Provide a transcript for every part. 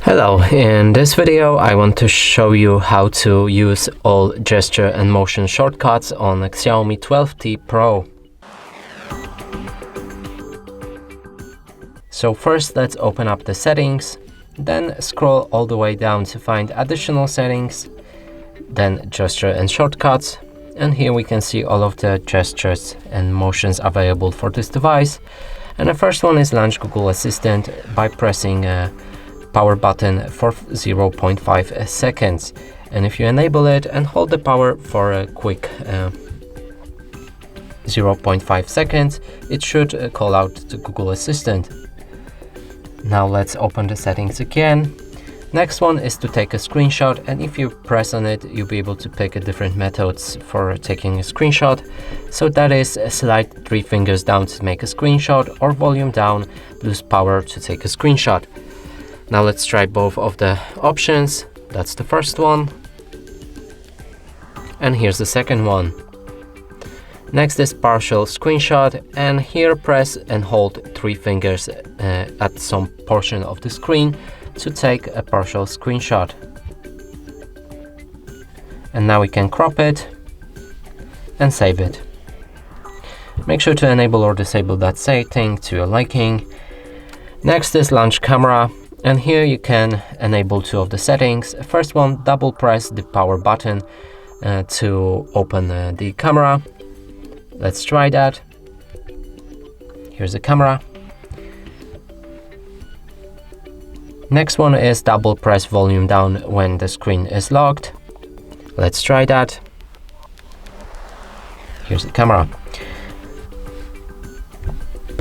Hello, in this video I want to show you how to use all gesture and motion shortcuts on XIAOMI 12T Pro. So first let's open up the settings, then scroll all the way down to find additional settings, then gesture and shortcuts, and here we can see all of the gestures and motions available for this device. And the first one is launch Google Assistant by pressing power button for 0.5 seconds, and if you enable it and hold the power for a quick 0.5 seconds, it should call out to Google Assistant. Now let's open the settings again. Next one is to take a screenshot, and if you press on it you'll be able to pick different methods for taking a screenshot. So that is slide 3 fingers down to make a screenshot, or volume down, lose power to take a screenshot. Now let's try both of the options. That's the first one. And here's the second one. Next is partial screenshot, and here press and hold 3 fingers at some portion of the screen to take a partial screenshot. And now we can crop it and save it. Make sure to enable or disable that setting to your liking. Next is launch camera. And here you can enable 2 of the settings. First one, double press the power button to open the camera. Let's try that. Here's the camera. Next one is double press volume down when the screen is locked. Let's try that. Here's the camera.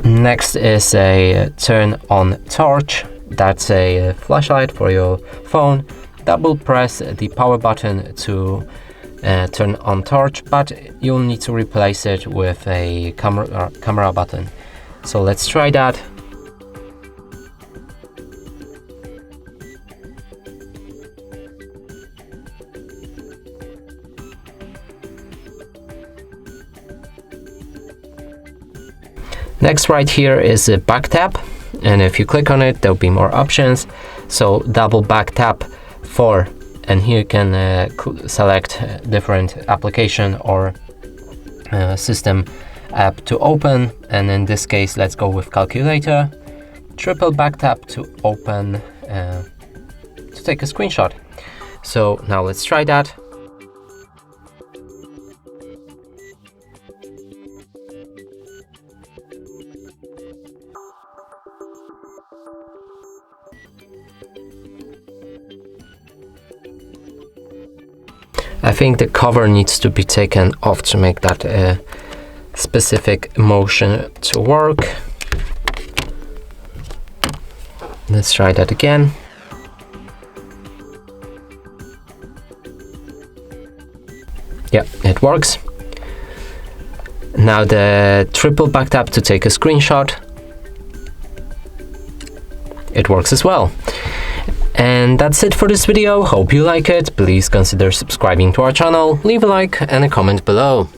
Next is a turn on torch. That's a flashlight for your phone. Double press the power button to turn on torch, but you'll need to replace it with a camera button. So let's try that. Next right here is a back tap. And if you click on it, there'll be more options. So double back tap for, and here you can select different application or system app to open. And in this case, let's go with calculator. Triple back tap to open, to take a screenshot. So now let's try that. I think the cover needs to be taken off to make that specific motion to work. Let's try that again. Yeah, it works. Now the triple back tap to take a screenshot. It works as well. And that's it for this video. Hope you like it. Please consider subscribing to our channel, leave a like and a comment below.